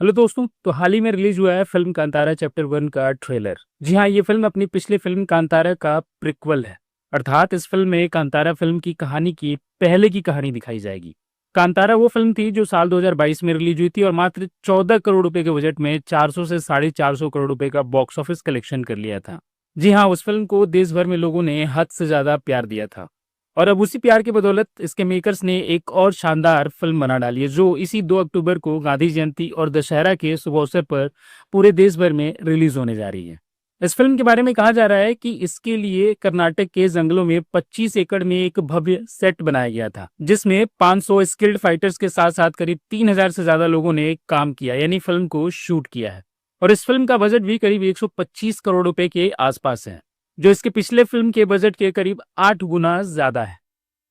Hello दोस्तों, तो हाल ही में रिलीज हुआ है फिल्म कांतारा चैप्टर 1 का ट्रेलर। जी हाँ, ये फिल्म अपनी पिछली फिल्म कांतारा का प्रीक्वल है। अर्थात इस फिल्म में कांतारा फिल्म की कहानी की पहले की कहानी दिखाई जाएगी। कांतारा वो फिल्म थी जो साल 2022 में रिलीज हुई थी और मात्र 14 करोड़ रुपए के बजट में 400 से 450 करोड़ रुपए का बॉक्स ऑफिस कलेक्शन कर लिया था। जी हाँ, उस फिल्म को देश भर में लोगों ने हद से ज्यादा प्यार दिया था। और अब उसी प्यार की बदौलत इसके मेकर्स ने एक और शानदार फिल्म बना डाली है जो इसी 2 अक्टूबर को गांधी जयंती और दशहरा के शुभ अवसर पर पूरे देश भर में रिलीज होने जा रही है। इस फिल्म के बारे में कहा जा रहा है कि इसके लिए कर्नाटक के जंगलों में 25 एकड़ में एक भव्य सेट बनाया गया था जिसमें 500 स्किल्ड फाइटर्स के साथ साथ करीब 3000 से ज्यादा लोगों ने काम किया, यानी फिल्म को शूट किया है। और इस फिल्म का बजट भी करीब 125 करोड़ रुपए के आसपास है, जो इसके पिछले फिल्म के बजट के करीब 8 गुना ज्यादा है।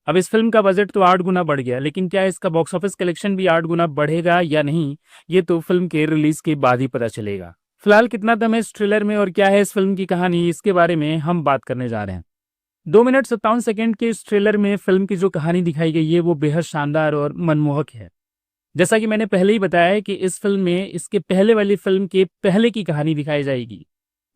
अब इस फिल्म का बजट तो 8 गुना बढ़ गया, लेकिन क्या इसका बॉक्स ऑफिस कलेक्शन भी 8 गुना बढ़ेगा या नहीं, ये तो फिल्म के रिलीज के बाद ही पता चलेगा। फिलहाल कितना दम है इस ट्रेलर में और क्या है इस फिल्म की कहानी, इसके बारे में हम बात करने जा रहे हैं। 2 मिनट 57 सेकेंड के इस ट्रेलर में फिल्म की जो कहानी दिखाई गई है वो बेहद शानदार और मनमोहक है। जैसा कि मैंने पहले ही बताया है कि इस फिल्म में इसके पहले वाली फिल्म के पहले की कहानी दिखाई जाएगी।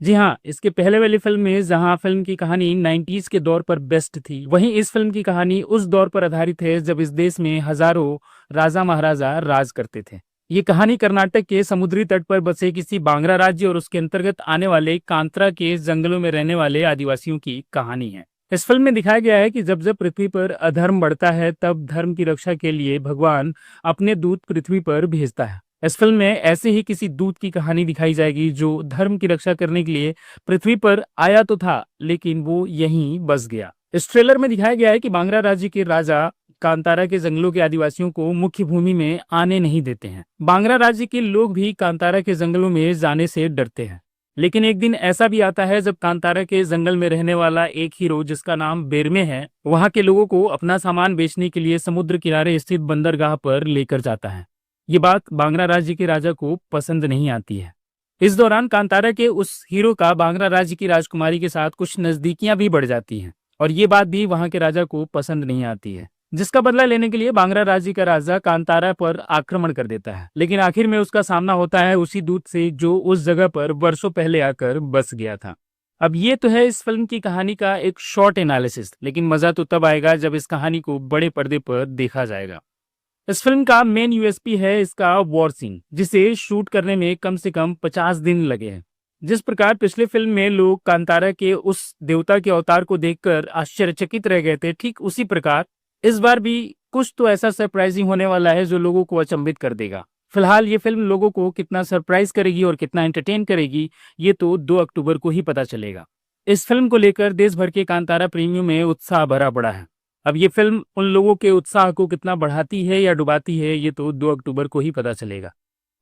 जी हाँ, इसके पहले वाली फिल्म में जहां फिल्म की कहानी 90s के दौर पर बेस्ट थी, वहीं इस फिल्म की कहानी उस दौर पर आधारित है जब इस देश में हजारों राजा महाराजा राज करते थे। ये कहानी कर्नाटक के समुद्री तट पर बसे किसी बांग्रा राज्य और उसके अंतर्गत आने वाले कांतरा के जंगलों में रहने वाले आदिवासियों की कहानी है। इस फिल्म में दिखाया गया है कि जब जब पृथ्वी पर अधर्म बढ़ता है तब धर्म की रक्षा के लिए भगवान अपने दूत पृथ्वी पर भेजता है। इस फिल्म में ऐसे ही किसी दूत की कहानी दिखाई जाएगी जो धर्म की रक्षा करने के लिए पृथ्वी पर आया तो था, लेकिन वो यहीं बस गया। इस ट्रेलर में दिखाया गया है कि बांग्रा राज्य के राजा कांतारा के जंगलों के आदिवासियों को मुख्य भूमि में आने नहीं देते हैं। बांग्रा राज्य के लोग भी कांतारा के जंगलों में जाने से डरते हैं। लेकिन एक दिन ऐसा भी आता है जब कांतारा के जंगल में रहने वाला एक हीरो जिसका नाम बेरमे है, वहां के लोगों को अपना सामान बेचने के लिए समुद्र किनारे स्थित बंदरगाह पर लेकर जाता है। ये बात बांग्रा राज्य के राजा को पसंद नहीं आती है। इस दौरान कांतारा के उस हीरो का बांग्रा राज्य की राजकुमारी के साथ कुछ नजदीकियां भी बढ़ जाती हैं और ये बात भी वहां के राजा को पसंद नहीं आती है, जिसका बदला लेने के लिए बांग्रा राज्य का राजा कांतारा पर आक्रमण कर देता है। लेकिन आखिर में उसका सामना होता है उसी दूत से जो उस जगह पर वर्षों पहले आकर बस गया था। अब ये तो है इस फिल्म की कहानी का एक शॉर्ट एनालिसिस, लेकिन मजा तो तब आएगा जब इस कहानी को बड़े पर्दे पर देखा जाएगा। इस फिल्म का मेन यूएसपी है इसका वॉर सीन, जिसे शूट करने में कम से कम 50 दिन लगे हैं। जिस प्रकार पिछले फिल्म में लोग कांतारा के उस देवता के अवतार को देखकर आश्चर्यचकित रह गए थे, ठीक उसी प्रकार इस बार भी कुछ तो ऐसा सरप्राइजिंग होने वाला है जो लोगों को अचंभित कर देगा। फिलहाल ये फिल्म लोगों को कितना सरप्राइज करेगी और कितना एंटरटेन करेगी, ये तो 2 अक्टूबर को ही पता चलेगा। इस फिल्म को लेकर देश भर के कांतारा प्रेमियों में उत्साह भरा पड़ा है। अब ये फिल्म उन लोगों के उत्साह को कितना बढ़ाती है या डुबाती है, ये तो 2 अक्टूबर को ही पता चलेगा।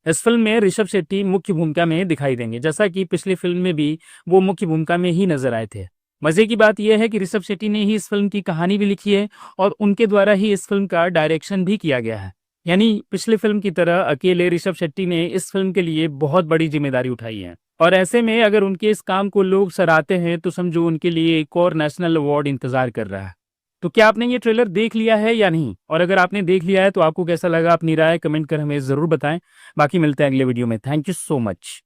इस फिल्म में ऋषभ शेट्टी मुख्य भूमिका में दिखाई देंगे, जैसा कि पिछली फिल्म में भी वो मुख्य भूमिका में ही नजर आए थे। मजे की बात यह है कि ऋषभ शेट्टी ने ही इस फिल्म की कहानी भी लिखी है और उनके द्वारा ही इस फिल्म का डायरेक्शन भी किया गया है। यानी पिछली फिल्म की तरह अकेले ऋषभ शेट्टी ने इस फिल्म के लिए बहुत बड़ी जिम्मेदारी उठाई है। और ऐसे में अगर उनके इस काम को लोग सराहते हैं तो समझो उनके लिए एक और नेशनल अवार्ड इंतजार कर रहा है। तो क्या आपने ये ट्रेलर देख लिया है या नहीं, और अगर आपने देख लिया है तो आपको कैसा लगा, अपनी राय कमेंट कर हमें जरूर बताएं। बाकी मिलते हैं अगले वीडियो में। Thank you so much.